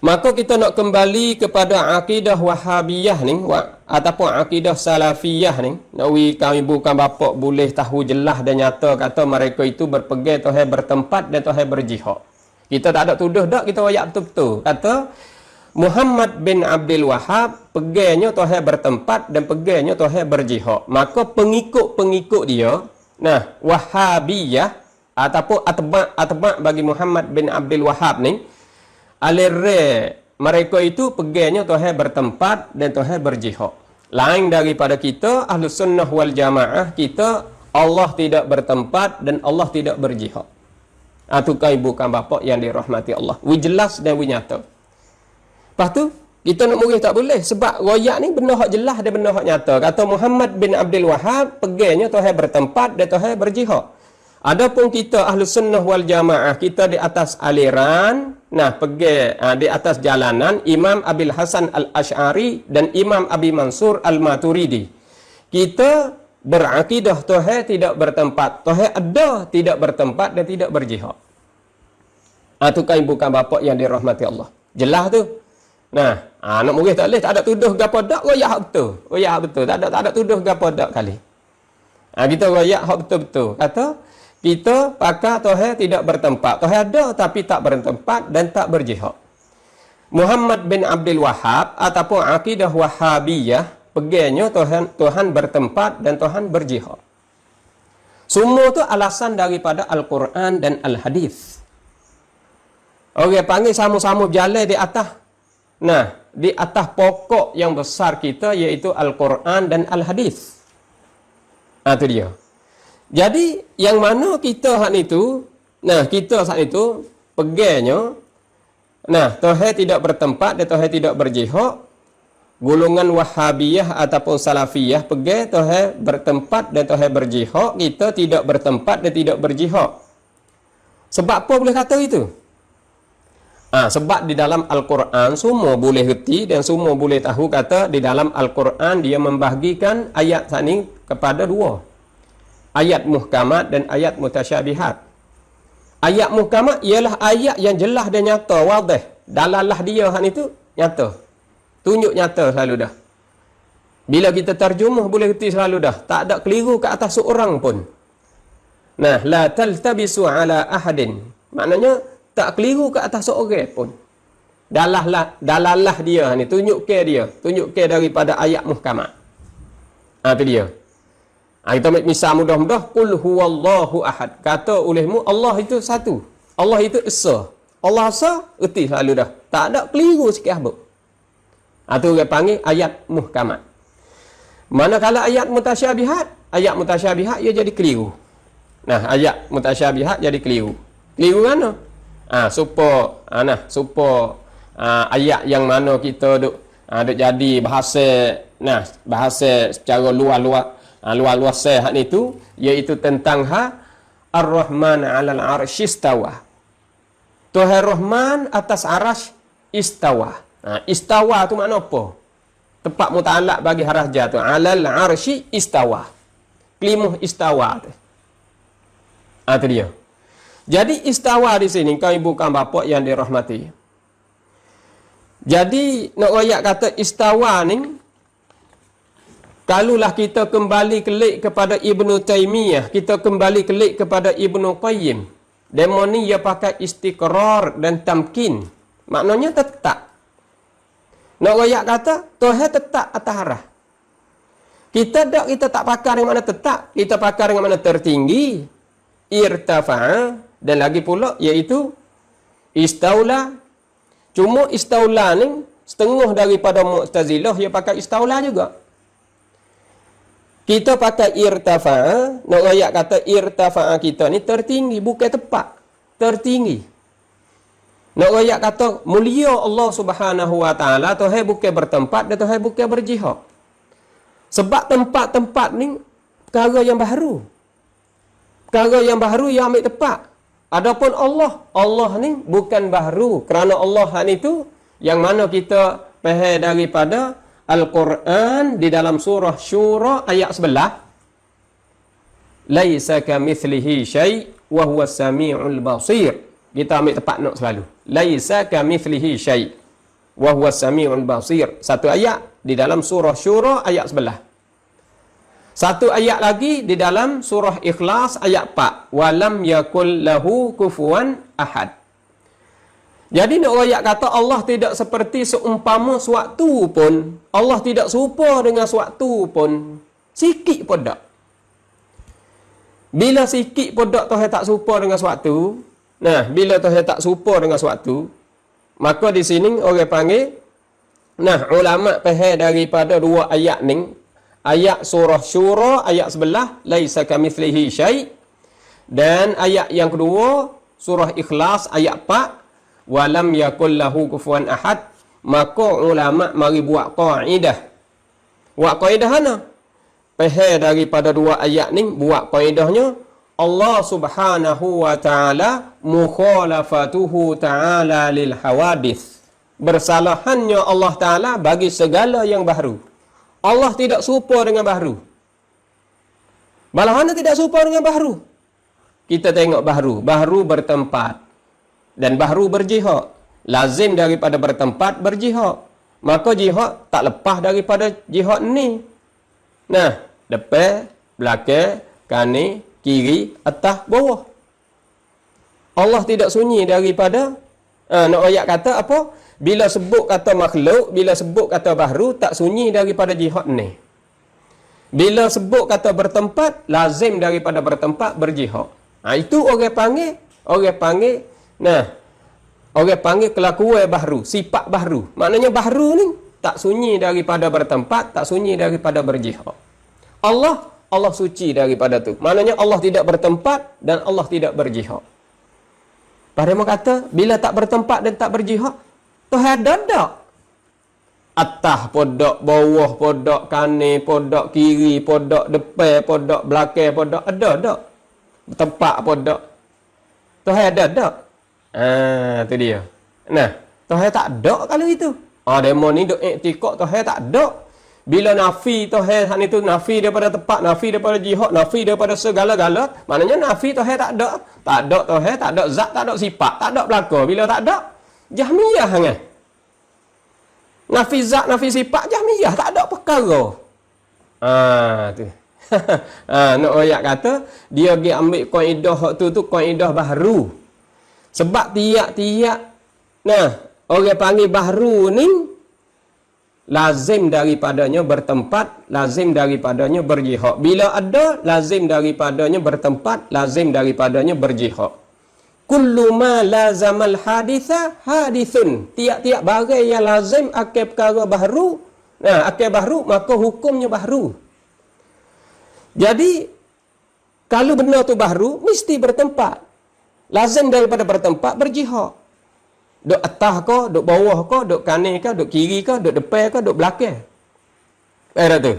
Maka kita nak kembali kepada akidah Wahabiyah ni ataupun akidah Salafiyah ni. Nak kami bukan bapak boleh tahu jelas dan nyata kata mereka itu berpegang Tuhan bertempat dan Tuhan berjihad. Kita tak ada tuduh dak, kita ayat betul-betul. Kata Muhammad bin Abdul Wahab pegangnya Tuhan bertempat dan pegangnya Tuhan berjihad. Maka pengikut-pengikut dia, nah Wahabiyah ataupun atba' bagi Muhammad bin Abdul Wahab ni, alire mereka itu pegangnya Tuhan bertempat dan Tuhan berjihad. Lain daripada kita Ahlus Sunnah wal Jamaah, kita Allah tidak bertempat dan Allah tidak berjihad. Itu kan bukan bapak yang dirahmati Allah. Jelas dan nyata. Lepas tu kita nak murih tak boleh sebab royak ni benda hak jelas dan benda hak nyata. Kata Muhammad bin Abdul Wahab pegangnya Tuhan bertempat dan Tuhan berjihad. Adapun kita Ahlus Sunnah wal Jamaah, kita di atas aliran, nah pergi di atas jalanan Imam Abil Hasan Al-Asy'ari dan Imam Abi Mansur Al-Maturidi. Kita berakidah Tuhan tidak bertempat. Tuhan ada, tidak bertempat dan tidak berjihad. Itu kan bukan bapak yang dirahmati Allah. Jelas tu. Nah, nak murih tak boleh, tak ada tuduh gapo dak, royak betul. Royak betul. Tak ada tuduh gapo dak kali. Kita royak hak betul-betul. Kata kita pakai Tuhan tidak bertempat. Tuhan ada tapi tak bertempat dan tak berjihad. Muhammad bin Abdul Wahab ataupun akidah Wahabiyah pegangnya Tuhan bertempat dan Tuhan berjihad. Semua tu alasan daripada Al-Quran dan Al-Hadis. Orang panggil sama-sama berjalan di atas. Nah, di atas pokok yang besar kita iaitu Al-Quran dan Al-Hadis. Itu dia. Jadi yang mana kita saat itu, nah kita saat itu pegangnya, nah Tuhan tidak bertempat dan Tuhan tidak berjihad. Golongan Wahabiyah ataupun Salafiyah pegang Tuhan bertempat dan Tuhan berjihad, kita tidak bertempat dan tidak berjihad. Sebab apa boleh kata itu? Sebab di dalam Al-Quran semua boleh reti dan semua boleh tahu kata di dalam Al-Quran dia membahagikan ayat ini kepada dua. Ayat muhkamat dan ayat mutasyabihat. Ayat muhkamat ialah ayat yang jelas dan nyata, wadih. Dalalah dia hal itu nyata. Tunjuk nyata selalu dah. Bila kita terjemah boleh reti selalu dah. Tak ada keliru ke atas seorang pun. Nah, la taltabisu ala ahadin. Maknanya tak keliru ke atas seorang pun. Dalalah dia ni, tunjuk ke dia. Tunjuk ke daripada ayat muhkamat. Itu dia. Kita ambil misal mudah-mudah. Qul huwallahu ahad. Kata olehmu Allah itu satu. Allah itu esa. Allah esa, erti selalu dah. Tak ada keliru sikit apa. Itu orang panggil ayat muhkamat. Manakala ayat mutasyabihat ia jadi keliru. Nah, ayat mutasyabihat jadi keliru. Keliru mana? Supaya ayat yang mana kita duk jadi bahasa secara luas hak itu iaitu tentang Ar-Rahman 'alal 'arsy istawa. Tuhan Rahman atas arasy istawa. Istawa tu makna apa? Tepat muta'allaq bagi harah ja tu. 'Alal 'arsy istawa. Kelimah istawa tu. Itu dia. Jadi istawa di sini kau ibu kan bapak yang dirahmati. Jadi nak ayat kata istawa ni, kalulah kita kembali kelik kepada Ibnu Taimiyah, kita kembali kelik kepada Ibnu Qayyim. Demo ni ia pakai istiqrar dan tamkin. Maknanya tetap. Nak royak kata, Tuhan tetap atas arah. Kita tak pakai yang mana tetap. Kita pakai yang mana tertinggi. Irtafa'a. Dan lagi pula, iaitu istaula. Cuma istaula ni, setengah daripada Mu'tazilah, ia pakai istaula juga. Kita pakai irtafa'a. Nak royak kata irtafa'a kita ni tertinggi. Bukan tepat. Tertinggi. Nak royak kata mulia Allah Subhanahu wa taala, Tuhan bukan bertempat dan Tuhan bukan berjihad. Sebab tempat-tempat ni perkara yang baru. Perkara yang baru yang ambil tepat. Adapun Allah ni bukan baru. Kerana Allah ni tu yang mana kita faham daripada Al-Quran di dalam surah Syura ayat 11. Laisa kamitslihi syai' wa huwas samiul basir. Kita ambil tepat nak selalu. Laisa kamitslihi syai'. wa huwas samiul basir. Satu ayat di dalam surah Syura ayat 11. Satu ayat lagi di dalam surah Ikhlas ayat 4. Walam yakul lahu kufuwan ahad. Jadi nak ayat kata Allah tidak seperti seumpama sewaktu pun. Allah tidak serupa dengan sewaktu pun. Sikit pun tak. Bila sikit pun tak Tuhan tak serupa dengan sewaktu. Nah, bila Tuhan tak serupa dengan sewaktu, maka di sini orang panggil, nah, ulama faham daripada dua ayat ni. Ayat surah Syura ayat 11 laisa kamitslihi syai', dan ayat yang kedua surah Ikhlas ayat 4 walam yakul lahu kufuwan ahad. Maka ulama mari buat kaidah. Buat kaidah mana? Faham daripada dua ayat ni, buat kaidahnya Allah Subhanahu wa taala mukhalafatuhu taala lil hawadits. Bersalahannya Allah taala bagi segala yang baru. Allah tidak serupa dengan baharu. Balahana tidak serupa dengan baharu. Kita tengok baharu. Baharu bertempat. Dan baharu berjihad. Lazim daripada bertempat berjihad. Maka jihad tak lepas daripada jihad ni. Nah, depan, belakang, kanan, kiri, atas, bawah. Allah tidak sunyi daripada, nak ayat kata apa? Bila sebut kata makhluk, bila sebut kata baharu, tak sunyi daripada jihad ni. Bila sebut kata bertempat, lazim daripada bertempat berjihad. Itu orang panggil, nah, orang panggil kelakuan baharu, sifat baharu. Maknanya baharu ni tak sunyi daripada bertempat, tak sunyi daripada berjihad. Allah suci daripada tu. Maknanya Allah tidak bertempat dan Allah tidak berjihad. Pada mereka kata, bila tak bertempat dan tak berjihad, Tuhan ada. Atas podok, bawah podok, kanan podok, kiri podok, depan podok, belakang podok, ada. Tempat podok. Tuhan ada. Tu dia. Nah, Tuhan tak ada kalau itu. Demo ni duk iktikad Tuhan tak ada. Bila nafi Tuhan itu nafi daripada tempat, nafi daripada jihad, nafi daripada segala-gala, maknanya nafi Tuhan tak ada. Tak ada Tuhan, tak ada zat, tak ada sifat, tak ada belaka. Bila tak ada, Jahmiyah kan? Nafi zat, nafi sifat, Jahmiyah, tak ada perkara. Tu. Nak ayat kata, dia pergi ambil kaedah tu kaedah baharu. Sebab tiap-tiap, nah, orang panggil baharu ni, lazim daripadanya bertempat, lazim daripadanya berjihad. Bila ada, lazim daripadanya bertempat, lazim daripadanya berjihad. Kullu ma lazamal haditha hadithun. Tiap-tiap barang yang lazim akan perkara baharu, nah, akan baharu, maka hukumnya baharu. Jadi, kalau benda tu baharu, mesti bertempat. Lazim daripada bertempat, berjihad. Duk atas ke, duk bawah ke, duk kanan ke, duk kiri ke, duk depan ke, duk belakang. Tu.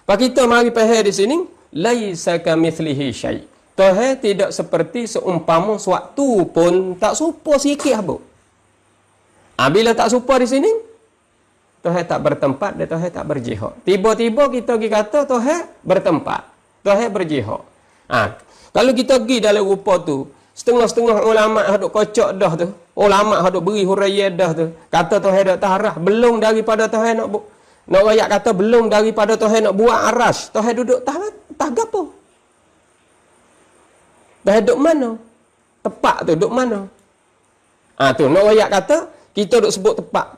Pak kita mari faham di sini, laisa kamitslihi syai'. Tuhan tidak seperti seumpama sewaktu pun, tak serupa sikit apa. Bila tak serupa di sini, Tuhan tak bertempat dan Tuhan tak berjihad. Tiba-tiba kita pergi kata Tuhan bertempat, Tuhan berjihad. Kalau kita pergi dalam rupa tu, setengah-setengah ulama haduk kocok dah tu. Ulama haduk beri huraian dah tu. Kata Tuhan dak taharah, belum daripada Tuhan nak ayat kata belum daripada Tuhan nak buat aras. Tuhan duduk tah gapo? Tuhan duduk mana? Tepat tu duduk mana? Tu nak ayat kata kita duk sebut tepat.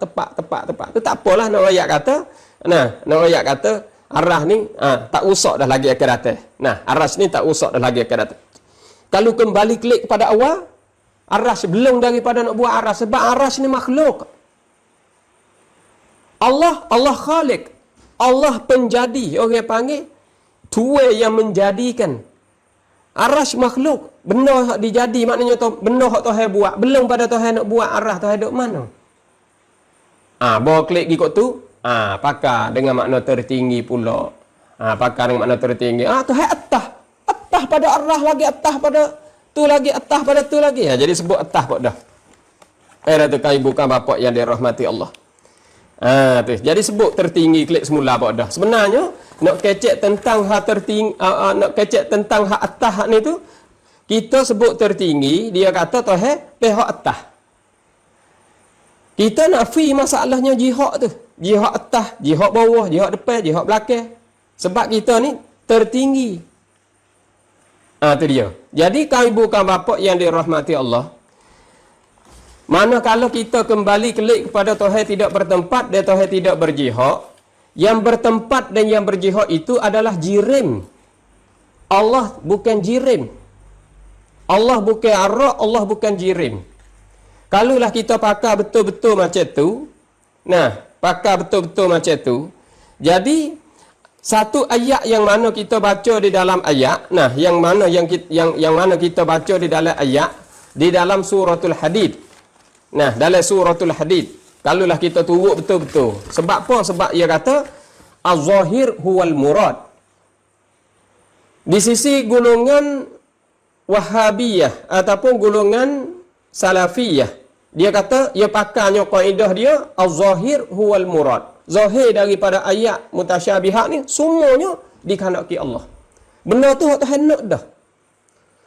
Tu tak apalah nak ayat kata. Nak ayat kata aras ni tak usah dah lagi akan datang. Aras ni tak usah dah lagi akan datang. Kalau kembali klik pada awal, aras belum daripada nak buat aras. Sebab aras ni makhluk. Allah khalik. Allah penjadi. Orang panggil, tua yang menjadikan. Aras makhluk. Benda yang dijadi, maknanya benda yang Tuhan buat. Belum pada Tuhan nak buat aras, Tuhan duduk mana? Bawa klik ikut tu, pakar dengan makna tertinggi pula. Pakar dengan makna tertinggi. Tuhan atas pada arah lagi, atas pada tu lagi, atas pada tu lagi. Jadi sebut atas pun dah. Tu kai bukan bapak yang dirahmati Allah. Tu. Jadi sebut tertinggi klik semula pun dah. Sebenarnya nak kecek tentang hak tertinggi, nak kecek tentang hak atas hak ni tu, kita sebut tertinggi, dia kata Tuhan pihak atas. Kita nak fi masalahnya jihad tu. Jihad atas, jihad bawah, jihad depan, jihad belakang. Sebab kita ni tertinggi. Tu dia. Jadi kau ibu kau bapa yang dirahmati Allah, mana kalau kita kembali kelik kepada Tuhan tidak bertempat dan Tuhan tidak berjihad, yang bertempat dan yang berjihad itu adalah jirim. Allah bukan jirim. Allah bukan arak, Allah bukan jirim. Kalaulah kita pakai betul-betul macam tu, pakai betul-betul macam tu, jadi satu ayat yang mana kita baca di dalam ayat, yang mana kita baca di dalam ayat di dalam suratul Hadid. Dalam suratul Hadid, kalaulah kita turut betul-betul. Sebab apa? Sebab ia kata az-zahir huwal murad. Di sisi golongan Wahabiyah ataupun golongan Salafiyah, dia kata ia pakainya kaedah dia az-zahir huwal murad. Zahir daripada ayat mutasyabihat ni semuanya dikehendaki Allah. Benda tu Tuhan nak dah.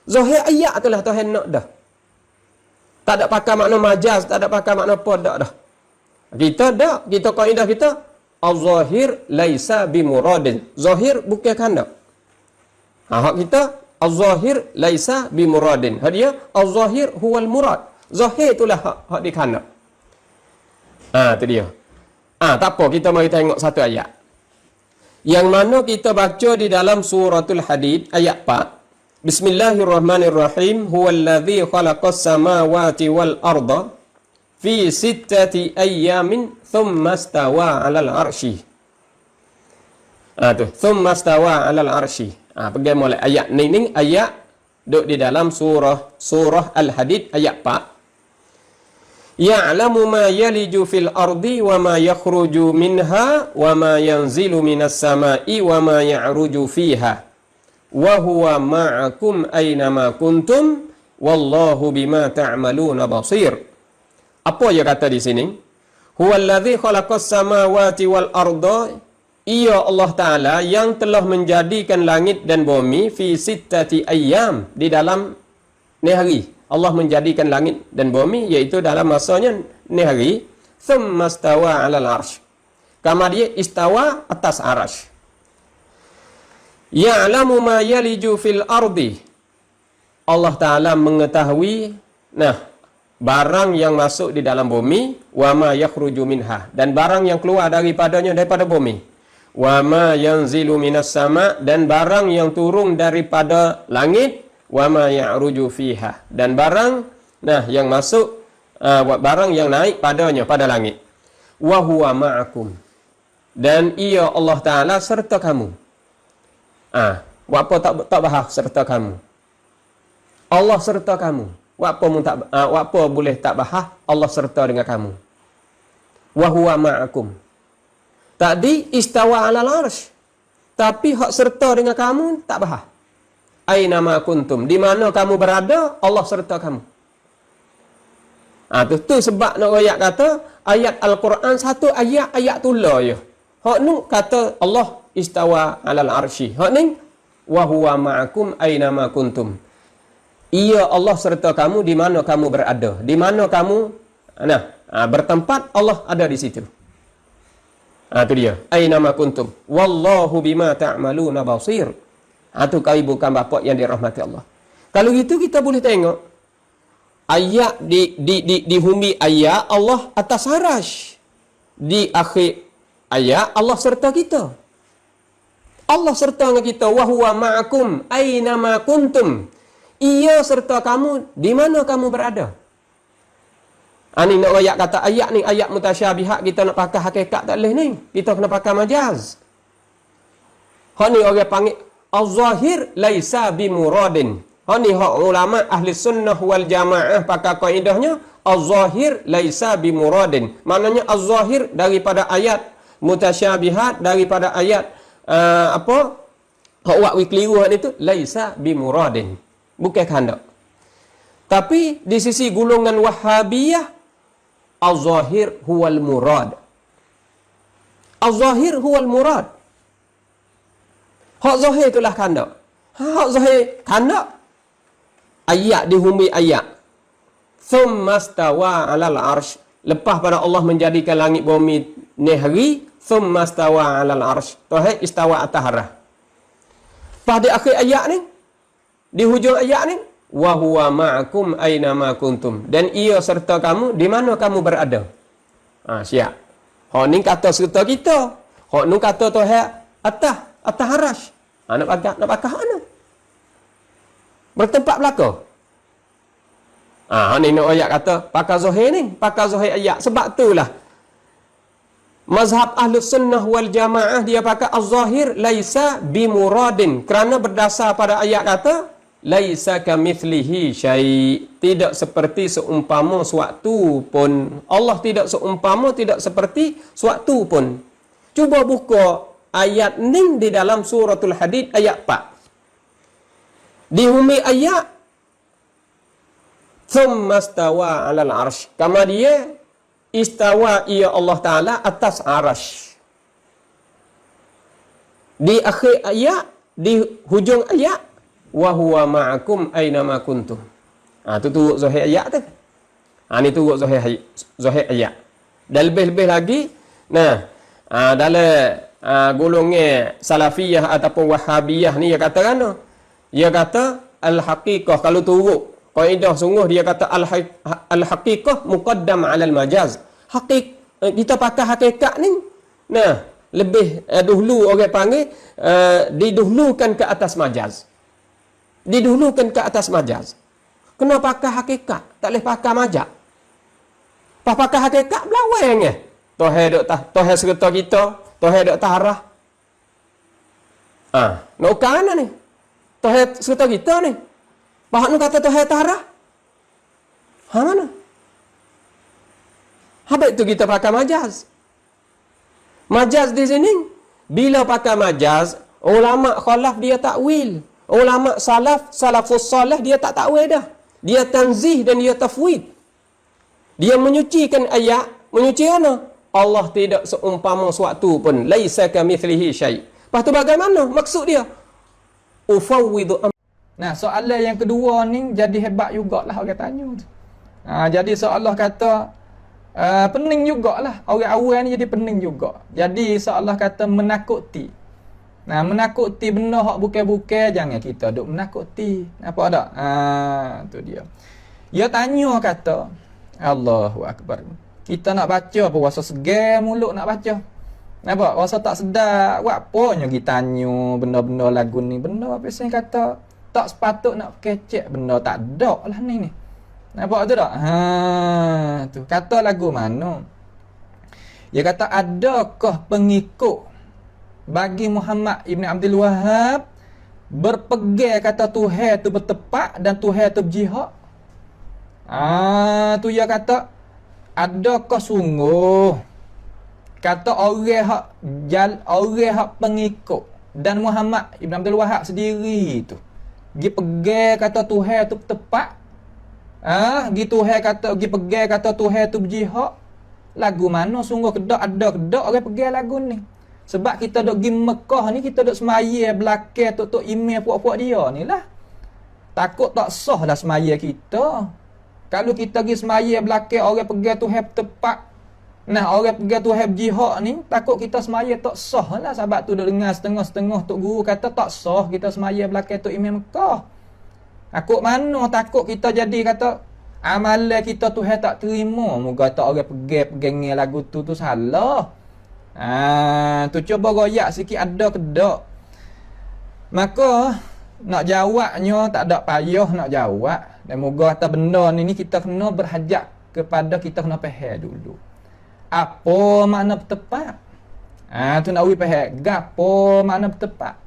Zahir ayat itulah Tuhan nak dah. Tak ada pakai makna majaz, tak ada pakai makna apa dah. Kita kaedah kita az-zahir laisa bimuradin. Zahir bukan kehendak. Hak kita az-zahir laisa bimuradin. Dia az-zahir huwal murad. Zahir itulah hak dikehendak. Tu dia. Tak apa, kita mari tengok satu ayat. Yang mana kita baca di dalam suratul Hadid ayat 4. Bismillahirrahmanirrahim. Huwallazi khalaqas samawati wal arda fi sittati ayyamin thumma stawa 'alal 'arsy. Thumma stawa 'alal 'arsy. Pergi mulai ayat ni ayat duduk di dalam surah Al-Hadid ayat 4. Ya'lamu ma yaliju fil ardi wa ma yakhruju minha wa ma yanzilu minas sama'i wa ma ya'ruju fiha wa huwa ma'akum aynama kuntum wallahu bima ta'maluna basir. Apa dia kata di sini? Huwallazi khalaqas samawati wal arda. Ia Allah Ta'ala yang telah menjadikan langit dan bumi fi sittati ayyam, di dalam ni hari. Allah menjadikan langit dan bumi iaitu dalam masanya ni hari. Thumma stawa 'alal 'arsy. Kama dia istawa atas arasy. Ya'lamu ma yaliju fil ardi. Allah Ta'ala mengetahui barang yang masuk di dalam bumi, wa ma yakhruju minha, dan barang yang keluar daripadanya daripada bumi. Wa ma yanzilu minas sama, dan barang yang turun daripada langit. Wa ma ya'ruju fiha, dan barang yang masuk barang yang naik padanya pada langit. Wa huwa ma'akum, dan ia Allah Ta'ala serta kamu. Apa tak bahas serta kamu? Allah serta kamu. Apa boleh tak bahas Allah serta dengan kamu. Wa huwa ma'akum. Tadi istawa 'alal 'arsy, tapi hak serta dengan kamu tak bahas. Aina ma kuntum, di mana kamu berada, Allah serta kamu. Tu sebab nak ayat kata ayat Al-Quran satu ayat tula je. Hak nu kata Allah istawa 'alal 'arsy. Hak ni wa huwa ma'akum aina ma kuntum. Ia Allah serta kamu di mana kamu berada. Di mana kamu bertempat, Allah ada di situ. Tu dia. Aina ma kuntum. Wallahu bima ta'maluna basir. Itu kau bukan bapa yang dirahmati Allah. Kalau gitu kita boleh tengok ayat di humi ayat Allah atas arasy. Di akhir ayat Allah serta kita. Allah serta dengan kita. Wa huwa ma'akum aina ma kuntum. Ia serta kamu di mana kamu berada. Ni nak ayat kata ayat ni ayat mutasyabihat, kita nak pakai hakikat tak boleh ni. Kita kena pakai majaz. Hak ni orang panggil az-zahir laisa bimuradin. Ni hak ulama ahli sunnah wal jamaah pakai kaidahnya az-zahir laisa bimuradin. Maknanya az-zahir daripada ayat mutasyabihat, daripada ayat hak wak keliru hak itu laisa bimuradin. Bukan kehendak. Tapi di sisi golongan Wahabiyah az-zahir huwal murad. Az-zahir huwal murad. Hak zahir itulah kehendak. Hak zahir kehendak. Ayat dihumi ayat. Thumma stawa 'alal 'arsy. lepas pada Allah menjadikan langit bumi nehri, thumma stawa 'alal arsy. Tuhan istawa atas arah. Pada akhir ayat ni, di hujung ayat ni, wa huwa ma'akum aina ma kuntum. Dan ia serta kamu di mana kamu berada. Siap. Hak ni kata serta kita. Hak ni kata Tuhan atas arasy. Nak pakai hak mana? Bertempat belaka. Ni nak ayat kata pakai zahir ni, pakai zahir ayat. Sebab itulah mazhab Ahlus Sunnah wal Jamaah dia pakai az-zahir laisa bimuradin, kerana berdasar pada ayat kata laisa kamithlihi syai', tidak seperti seumpama suatu pun. Allah tidak seumpama, tidak seperti suatu pun. Cuba buka ayat ni di dalam suratul Hadid ayat 4. Di humi ayat thumma stawa 'alal arsy. Kama dia istawa ia Allah Ta'ala atas arasy. Di akhir ayat, di hujung ayat, wa huwa ma'akum aina ma kuntum. Tu turut zahir ayat tu. Ni turut zahir ayat. Dan lebih-lebih lagi, dalam golongan salafiyah ataupun wahabiyah ni, dia kata kan? Dia kata al-haqiqah, kalau turut kaedah sungguh dia kata al-haqiqah muqaddam 'alal majaz. Kita pakai hakikat ni, lebih dahulu orang panggil didahulukan ke atas majaz. Didahulukan ke atas majaz. Kena pakai hakikat, tak boleh pakai majaz. Pas pakai hakikat belawang ke? Tuhan serta kita, Tuhan dok tarah. Nak ukur mana ni? Tuhan serta kita ni. Bahawa nu kata Tuhan tarah. Mana? Habis tu kita pakai majaz. Majaz di sini, bila pakai majaz, ulama khalaf dia takwil. Ulama salafus salih dia tak takwil dah. Dia tanzih dan dia tafwid. Dia menyucikan ayat, menyuci mana? Allah tidak seumpama suatu pun. Laisa kamithlihi syai'. Lepas tu bagaimana maksud dia? Ufawwidu. Soalan yang kedua ni jadi hebat jugalah orang tanya tu. Jadi seolah kata pening jugalah. Orang awal ni jadi pening juga. Jadi seolah kata menakuti. Menakuti benda hak bukan-bukan, jangan kita duk menakuti. Apa tak? Tu dia. Dia tanya kata, Allahu Akbar. Kita nak baca apa? Rasa segar mulut nak baca. Nampak? Rasa tak sedap. Buat apanya kita tanya benda-benda lagu ni. Benda apa saya kata tak sepatut nak kecek benda tak ada lah ni. Nampak tu tak? Tu. Kata lagu mana? Dia kata, adakah pengikut bagi Muhammad Ibn Abdul Wahab berpegang kata Tuhan tu bertepat dan Tuhan tu berjihad? Tu dia kata, adakah sungguh kata orang hak pengikut dan Muhammad Ibn Abdul Wahab sendiri tu gi pegang kata Tuhan tu tepat, gi Tuhan kata gi pegang kata Tuhan tu berjihad? Lagu mana sungguh kedak ada kedak orang pegang lagu ni. Sebab kita dok gi Mekah ni, kita dok semaya belakang tok email puak-puak dia ni lah. Takut tak sah dah semaya kita. Kalau kita pergi semaya belakang orang pegang Tuhan tepat, orang pegang Tuhan berjihad ni, takut kita semaya tak sah lah. Sebab tu duk dengar setengah-setengah tok guru kata tak sah kita semaya belakang tok imam Mekah. Takut mana takut kita jadi kata amalan kita Tuhan tak terima. Moga tak orang pegang lagu tu salah. Tu cuba royak sikit ada ke tak. Maka nak jawabnya tak ada payah nak jawab. Dan moga atas benda ni kita kena berhajat kepada kita kena faham dulu. Apa makna bertepat? Tu nak wi faham. Gapo makna bertepat?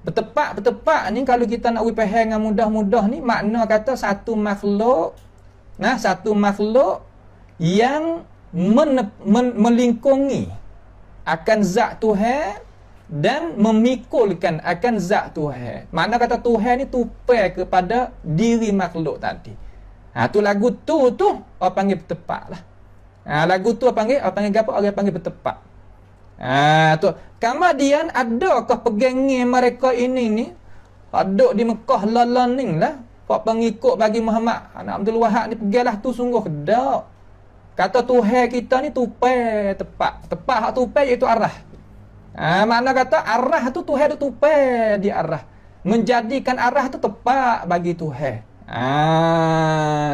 Bertepat ni kalau kita nak wi faham dengan mudah-mudah ni, makna kata satu makhluk yang melingkungi akan zat Tuhan dan memikulkan akan zat Tuhan. Makna kata Tuhan ni tupai kepada diri makhluk tadi. Tu lagu tu orang panggil bertepat lah. Lagu tu orang panggil apa? Orang panggil bertepat. Tu. Kemudian adakah pegangnya mereka ini ni duduk di Mekah lalaning lah. Pak pengikut bagi Muhammad Abdul Wahab ni pergilah tu sungguh kedak. Kata Tuhan kita ni tupai tepat. Tepat hak tupai iaitu arah. Makna kata arah tu Tuhan tu tupai di arah. Menjadikan arah tu tepat bagi Tuhan.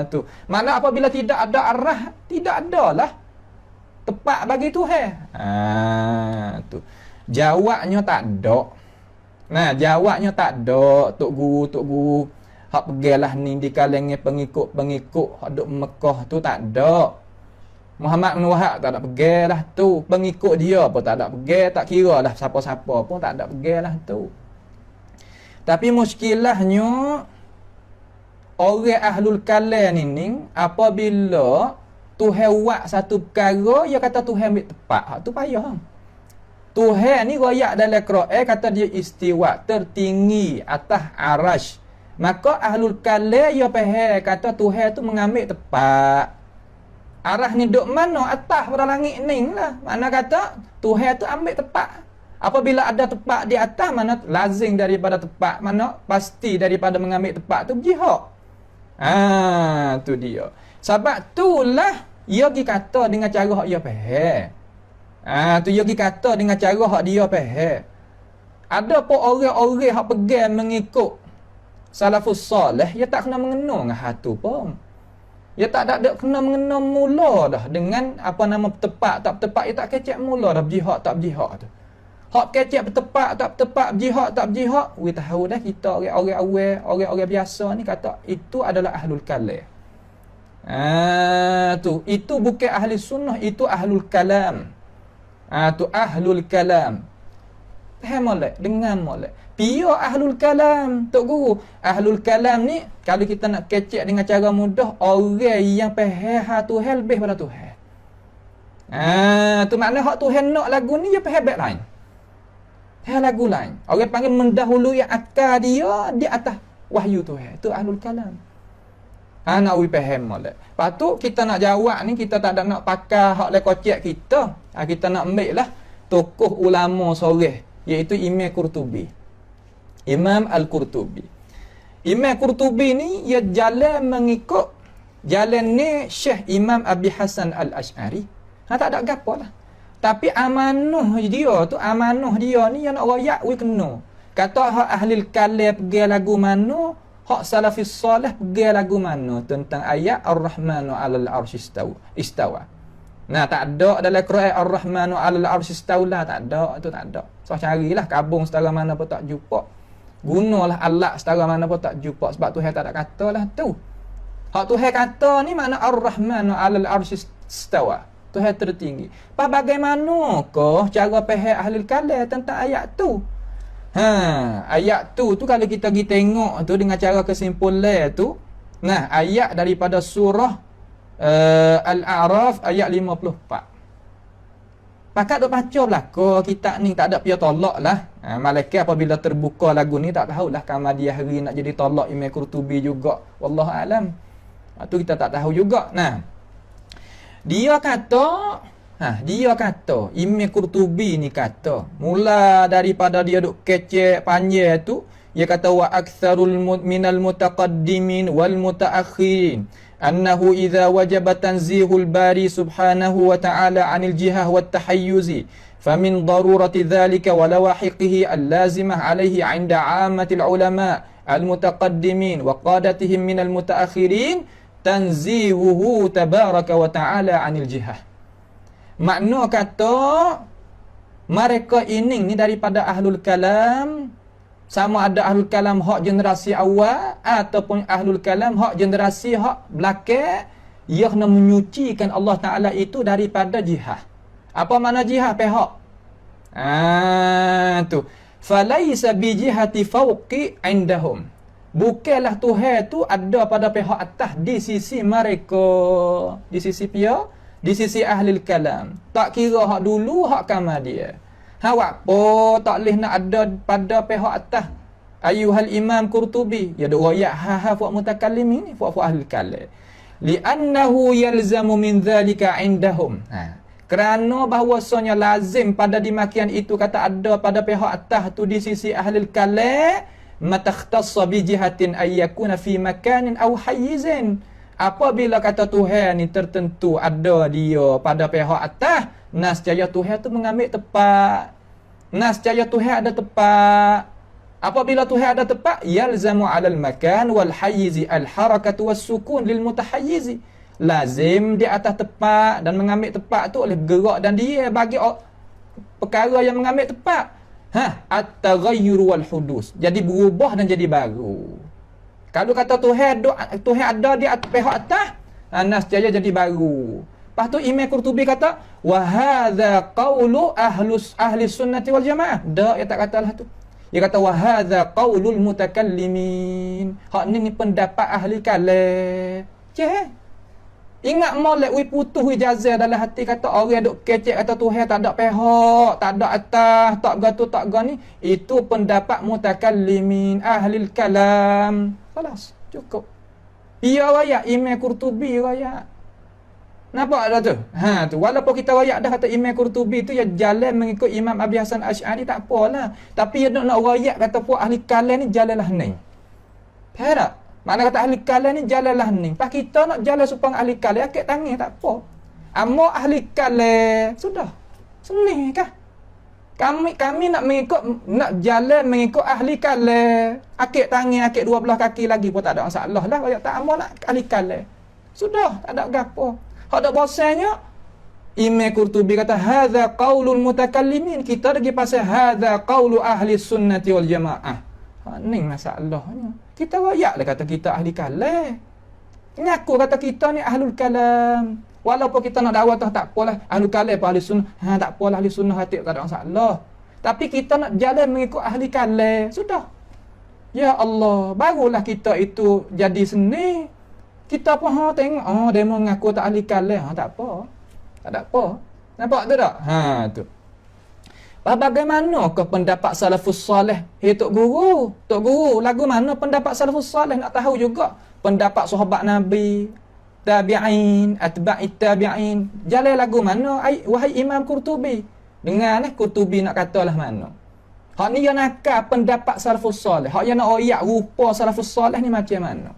Tu. Makna apabila tidak ada arah, tidak adalah tepat bagi Tuhan. Tu. Jawabnya tak ada. Nah, jawabnya tak ada. Tok guru hak pergilah ni di kalangan pengikut-pengikut hak duk Mekah tu tak ada. Muhammad bin Wahab tak ada pergilah tu. Pengikut dia pun tak ada pergi, tak kira lah siapa-siapa pun tak ada pergilah tu. Tapi muskilahnya orang ahlul kalam ni apabila Tuhan buat satu perkara, dia kata Tuhan ambil tepat. Hak tu payah. Tuhan ni royak dalam Quran kata dia istiwa tertinggi atas arash. Maka ahlul kalam dia faham kata Tuhan tu mengambil tepat. Arah ni duk mana? Atas pada langit ni lah. Mana kata Tuhan tu ambil tepat. Apabila ada tepat di atas, mana lazim daripada tepat, mana pasti daripada mengambil tepat tu jihad. Tu dia. Sebab itulah dia pergi kata dengan cara hak dia faham. Tu dia pergi kata dengan cara hak dia faham. Ada pun orang-orang hak pegang mengikut salafus salih, dia tak kena mengenal dengan hal tu pun. Dia tak ada kena mengenal mula dah dengan apa nama tepat tak tepat, dia tak kecek mula dah berjihad tak berjihad tu. Hak kecek bertepat tak bertepat, berjihad tak berjihad, we tahu dah kita orang-orang awal, orang-orang biasa ni kata itu adalah ahlul kalam. Tu itu bukan ahli sunnah, itu ahlul kalam. Tu ahlul kalam. Faham molek? Dengar molek. Pia ahlul kalam, tok guru. Ahlul kalam ni kalau kita nak kecek dengan cara mudah, orang yang faham Tuhan lebih pada Tuhan. Tu makna hak Tuhan nak lagu ni dia faham back lain. Faham lagu lain. Orang panggil mendahului akal dia di atas wahyu Tuhan. Tu ahlul kalam. Nak we faham molek. Lepas tu kita nak jawab ni, kita tak ada nak pakai hak le kocek kita. Kita nak ambil lah tokoh ulama soreh, iaitu Imam Qurtubi. Imam Al-Qurtubi. Imam Qurtubi ni ia jalan mengikut jalan ni Syekh Imam Abi Hasan Al-Ash'ari. Tak ada gapo lah. Tapi amanah dia ni yang nak royak we kena. Kata hak ahli kalam pergi lagu mana, hak salafis salih pergi lagu mana tentang ayat Ar-Rahmanu 'alal 'arsy istawa. Nah, tak ada dalam Quran Ar-Rahmanu 'alal 'arsy istawa, tak ada, tu tak ada. So carilah kabung setara mana pun tak jumpa. Gunalah alat setara mana pun tak jumpa, sebab Tuhan tak ada kata lah tu. Hak Tuhan kata ni makna Ar-Rahmanu 'alal 'arsy istawa. Tuhan tertinggi. Pas bagaimanakah cara faham ahli kalam tentang ayat tu? Ayat tu kalau kita pergi tengok tu dengan cara kesimpulan tu. Nah, ayat daripada surah Al-A'raf ayat 54. Pakat duk baca belaka kitab ni tak ada pia tolak lah. Malaikat apabila terbuka lagu ni tak tahulah kamar dia hari nak jadi tolak Imam Qurtubi juga. Wallahu alam. Tu kita tak tahu juga. Nah, dia kata Imam Qurtubi ni kata, mula daripada dia duk kecek panjang tu, dia kata wa aktsarul minal mutaqaddimin wal mutaakhirin annahu idza wajaba tanzihul bari subhanahu wa ta'ala 'anil jihah wat tahayyuzi famin darurati dhalika wa lawahiqihi al-lazimah 'alayhi 'inda 'ammatil ulama al-mutaqaddimin wa qadatihim minal mutaakhirin tanzihuhu tabaraka wa ta'ala 'anil jihah. Makna kata mereka ini ni daripada ahlul kalam, sama ada ahlul kalam hak generasi awal ataupun ahlul kalam hak generasi hak belakang, ia kena menyucikan Allah Ta'ala itu daripada jihad. Apa makna jihad pihak? Tu falaisa bi jihati fawqi indahum. Bukanlah Tuhan tu ada pada pihak atas di sisi mereka, di sisi pia, di sisi ahli kalam. Tak kira hak dulu hak kamar dia. Hawak po tak leh nak ada pada pihak atas. Ayuhal Imam Qurtubi, ya doa ya ha fuq mutakallimin fuq ahli kalam. Li'annahu yalzamu min dhalika indahum. Kerana bahawasanya lazim pada dimakian itu kata ada pada pihak atas tu di sisi ahli kalam, matakhtassa bi jihatin ayyakuna fi makanin aw hayyizin. apabila kata Tuhan ni tertentu ada dia pada pihak atas, nascaya Tuhan tu mengambil tepat. Nascaya Tuhan ada tepat. Apabila Tuhan ada tepat, yalzamu 'alal makan wal hayyizi al harakatu was sukun lil mutahayyizi. Lazim di atas tepat dan mengambil tepat tu oleh gerak dan dia bagi perkara yang mengambil tepat. At-taghayyur wal hudus. Jadi berubah dan jadi baru. Kalau kata Tuhan ada di atas pihak atas, nascaya jadi baru. Lepas tu Imam Qurtubi kata, wa hadza qaulu ahli sunnati wal jamaah. Dak, dia tak katalah tu. Dia kata wa hadza qaulul mutakallimin. Hak ni pendapat ahli kalam. Ingat molek wi putus wi jazah dalam hati kata orang duk kecek kata Tuhan tak ada pihak, tak ada atas, tak gatu tak gani, itu pendapat mutakallimin ahli kalam. Kelas, cukup. Ia royak Imam Qurtubi royak. Nampak dah tu? Tu walaupun kita royak dah kata Imam Qurtubi tu ya jalan mengikut Imam Abi Hasan Asy'ari tak apalah. Tapi dia nak royak kata puak ahli kalam ni jalanlah ni. Faham tak? Mana kata ahli kalam ni jalanlah ni. Pas kita nak jalan supaya ahli kalam akik tangan tak apa. Amo ahli kalam sudah. Seni kah? Kami nak jalan mengikut ahli kalam. Akik tangan, akik dua belah kaki lagi pun tak ada masalah lah. Kalau tak amo nak ahli kalam. Sudah, tak ada gapo. Hak dak bosannya Imam Qurtubi kata hadza qaulul mutakallimin. Kita lagi pasal hadza qaulu ahli sunnati wal jamaah. Ni masalahnya. Kita royak lah kata kita ahli kalam. Ngaku kata kita ni ahlul kalam. Walaupun kita nak dakwah tak apalah ahlul kalam apa ahli sunnah. Tak apalah ahli sunnah hati tak ada masalah. Tapi kita nak jalan mengikut ahli kalam. Sudah. Ya Allah, barulah kita itu jadi seni. Kita pun tengok dia mengaku tak ahli kalam. Tak apa. Tak ada apa. Nampak tu tak? Tu. Bagaimana ke pendapat salafus salih? Tok guru. Tok guru, lagu mana pendapat salafus salih? Nak tahu juga. Pendapat sahabat Nabi, tabi'in, atba'it tabi'in. Jalan lagu mana? Wahai Imam Qurtubi. Dengar Qurtubi nak katalah mana. Hak ni yang nakal pendapat salafus salih. Hak yang nak oyak rupa salafus salih ni macam mana?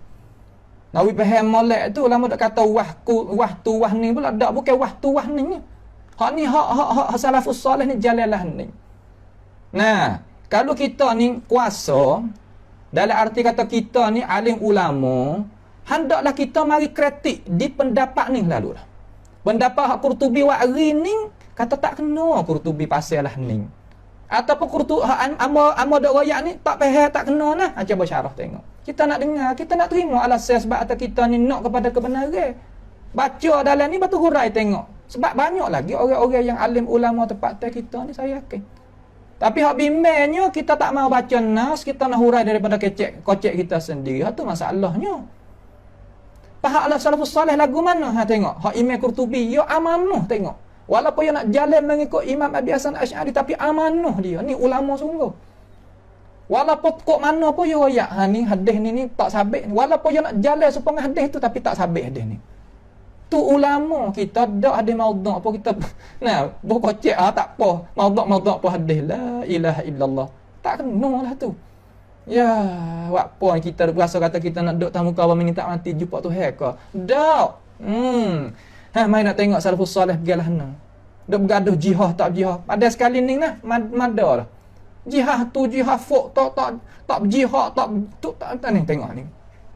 Nawi faham molek tu lama tak kata wah ni pula tak, bukan wah ni. Hak ni hak salafus salih ni jalanlah ni. Nah, kalau kita ni kuasa dalam arti kata kita ni alim ulama, hendaklah kita mari kritik di pendapat ni lalu lah. Pendapat hak Qurtubi wa'ri ni kata tak kena Qurtubi pasal lah ni. Ataupun Qurtubi amo dak royak ni tak faham tak kena nah. Cuba syarah tengok. Kita nak dengar, kita nak terima alasan sebab atas kita ni nak kepada kebenaran. Baca dalam ni batu hurai tengok. Sebab banyak lagi orang-orang yang alim ulama tempat kita ni saya yakin. Tapi hak bimbangnya kita tak mau baca nas, kita nak hurai daripada kocek kita sendiri. Itu masalahnya. Pahak Allah salafus salih lagu mana? Tengok. Hak Imam Qurtubi, ya amanah tengok. Walaupun dia nak jalan mengikut Imam Abi Hasan Asy'ari tapi amanah dia. Ni ulama sungguh. Walaupun kok mana pun dia royak. Ni hadis ni tak sabit. Walaupun dia nak jalan supaya hadis tu tapi tak sabit hadis ni. Tu ulama kita dak ada maudhu' apa kita nah berkocek tak apa maudhu' apa hadis la ilaha illallah tak kenalah tu ya apa kita rasa kata kita nak duk tamu kawan minta mati jumpa Tuhan ke dak mai nak tengok salafus salih pergilah nang duk bergaduh jihad tak jihad pada sekali ni nah madar jihad tu jihad fuk tak jihad tak tu tak ni tengok ni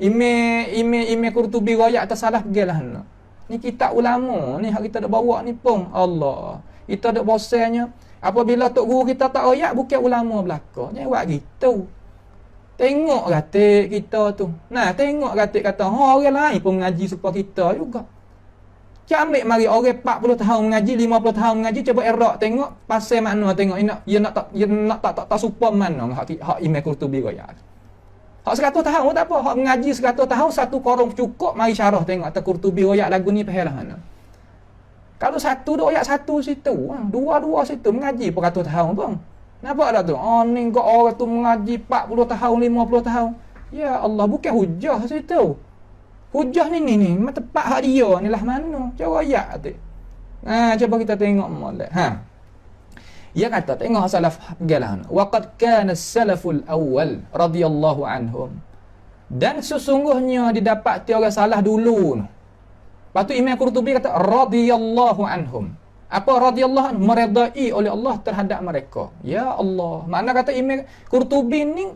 ime Qurtubi royak atas salah pergilah nang. Ni kitab ulama ni hak kita dak bawa ni pun Allah. Kita dak bosannya apabila tok guru kita tak royak bukan ulama belaka. Jangan buat gitu. Tengok gatik kita tu. Nah, tengok gatik kata orang lain pun mengaji supaya kita juga. Ambil mari orang 40 tahun mengaji, 50 tahun mengaji cuba erak tengok pasal makna tengok dia nak tak supaya mana hak Imam Qurtubi royak. Hak 100 tahun tak apa. Hak mengaji 100 tahun satu korong cukup mari syarah tengok atas Qurtubi royak lagu ni pahalah mana. Kalau satu duk royak satu situ, dua situ mengaji per 100 tahun pun. Nampak tak tu? Ni kau orang tu mengaji 40 tahun, 50 tahun. Ya Allah, bukan hujah situ. Hujah ni tepat hak dia ni lah mana. Cuba royak tu. Cuba kita tengok molek. Dia kata tengok salaf galah. Wa qad kana as-salaful awwal radhiyallahu anhum. Dan sesungguhnya didapati orang salah dulu. Lepas tu Imam Qurtubi kata radhiyallahu anhum. Apa radhiyallahu anhum? Meredai oleh Allah terhadap mereka. Ya Allah. Makna kata Imam Qurtubi ni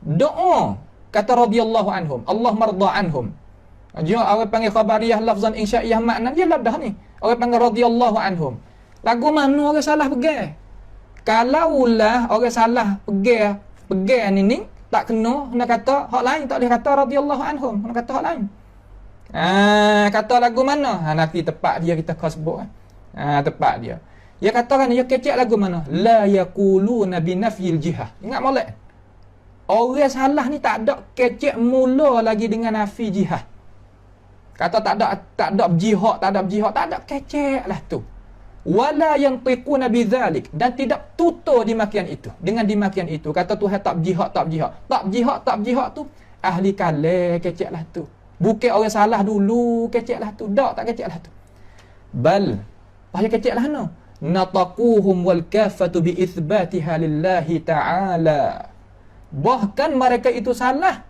doa kata radhiyallahu anhum. Allah marda anhum. Dia orang panggil khabariyah lafzan insya'iyah makna dia lah dah ni. Orang panggil radhiyallahu anhum. Lagu mana orang salah pegang? Kalaulah orang salah pegang ni tak kena nak kata hak lain, tak boleh kata radhiyallahu anhum, nak kata hak lain. Kata lagu mana? Nanti tepat dia kita kau sebut. Tepat dia. Dia katakan dia kecek lagu mana? La yaquluna bi nafyil jihah. Ingat molek. Orang salah ni tak ada kecek mula lagi dengan nafi jihad. Kata tak ada jihad, tak ada kecek lah tu. Wala yantiquna bidzalik, dan tidak tutur dimakian itu. Dengan dimakian itu kata Tuhan tak jihad. Tak jihad tu ahli kalah kecek lah tu. Bukan orang salah dulu kecek lah tu. Tak kecek lah tu. Bal payah kecek lah no. Nataquhum wal kafatu bi itsbatiha lillahi ta'ala. Bahkan mereka itu salah.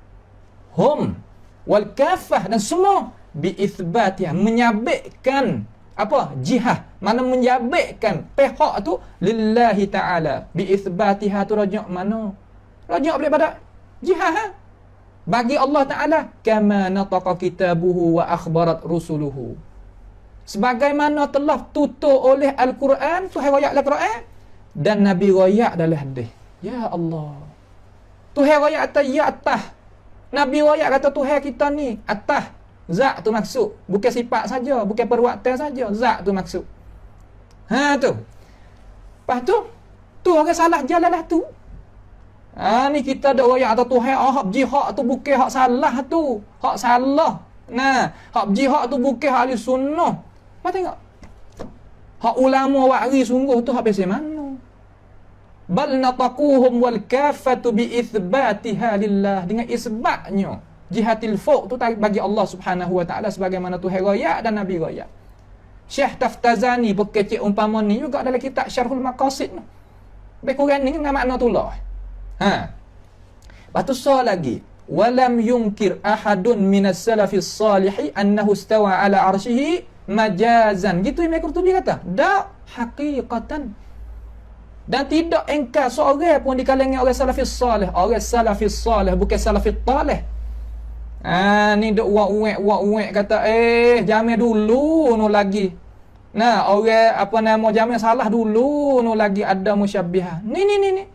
Hum wal kafah dan semua bi itsbatiha, menyabitkan apa? Jihad. Mana menjabitkan pihak tu lillahi ta'ala. Bi itsbatiha tu rajak mana? Rajak daripada jihad. Bagi Allah Ta'ala, kama nataqa kitabuhu wa akhbarat rusuluhu. Sebagaimana telah tutur oleh Al-Quran, Tuhan royak dalam Quran dan Nabi royak dalam hadis. Ya Allah. Tuhan royak atas ya atas. Nabi royak kata Tuhan kita ni atas. Zat tu maksud. Bukan sifat saja, bukan perbuatan saja. Zat tu maksud. Tu. Lepas tu orang salah jalan lah tu. Ni kita ada royak atas Tuhan. Hak jihad tu bukan hak salah tu. Hak salah. Hak jihad tu bukan hak ahli sunnah. Apa tengok? Hak ulama wa'ri sungguh tu hak biasa mana? Bal nataquhum wal kafatu bi itsbatiha lillah, dengan isbatnya jihatil fawq tu bagi Allah Subhanahu wa taala sebagaimana Tuhan royak dan Nabi royak. Syekh Taftazani berkecek umpama ni juga dalam kitab Syarhul Maqasid tu. Lebih kurang ni dengan makna tulah. Lepas tu soal lagi. Walam yunkir ahadun minas salafis salihi annahu istawa ala arsyihi majazan. Gitu Imam Qurtubi kata. Haqiqatan. Dan tidak engkar seorang pun di kalangan orang salafis salih. Orang salafis salih, bukan salafis talih. Ni duk wak-wek kata jamil dulu nu lagi. Orang jamil salah dulu nu lagi ada musyabbihah. Ni.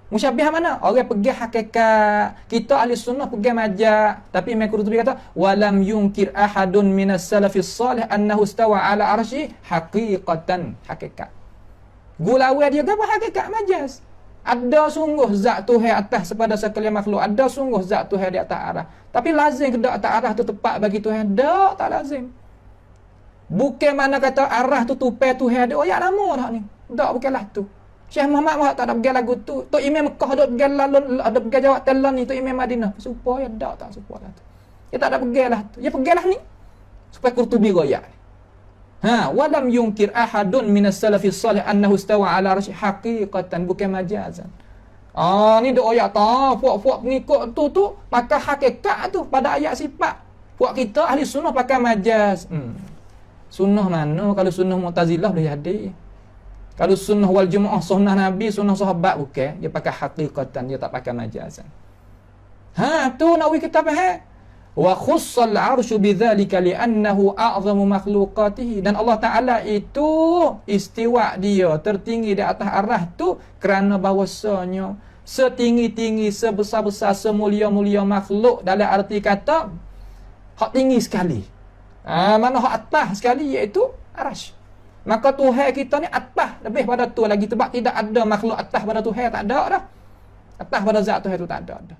Musyabbihah mana? Orang pergi hakikat. Kita ahli sunnah pergi majaz. Tapi Imam Qurtubi kata walam yunkir ahadun minas salafis salih annahu istawa ala arsy haqiqatan, hakikat. Gulawai dia apa hakikat majaz. Ada sungguh zat Tuhan atas kepada sekalian makhluk. Ada sungguh zat Tuhan di atas arah. Tapi lazim ke atas arah tu tepat bagi Tuhan? Tak lazim. Bukan mana kata arah tu tupai Tuhan ada. Ya lama dah ni. Tak, bukanlah tu. Syekh Muhammad tak ada pergi lagu tu. Tok Imam Mekah ada pergi lalun, ada pergi jawab telan ni Tok Imam Madinah. Supaya tak supaya tu. Dia tak ada pergilah tu. Dia pergilah ni. Supaya Qurtubi royak. Walam yunkir ahadun minas salafis salih annahu istawa ala arsy haqiqatan, bukan majazan. Ni doa ayat puak-puak pengikut tu pakai hakikat tu pada ayat sifat. Puak kita ahli sunnah pakai majaz. Sunnah mana? Kalau sunnah Mu'tazilah boleh jadi. Kalau sunnah wal jumu'ah, sunnah Nabi, sunnah sahabat bukan, dia pakai haqiqatan, dia tak pakai majazan. Tu nawi kita faham. Wa khussal 'arsyu bidzalika li'annahu a'zamu makhluqatihi, dan Allah Taala itu istiwa dia tertinggi di atas arah tu kerana bahwasanya setinggi-tinggi, sebesar-besar, semulia-mulia makhluk dalam arti kata hak tinggi sekali. Mana hak atas sekali iaitu arasy. Maka Tuhan kita ni atas lebih pada tu lagi, sebab tidak ada makhluk atas pada Tuhan, tak ada dah. Atas pada zat Tuhan tu tak ada.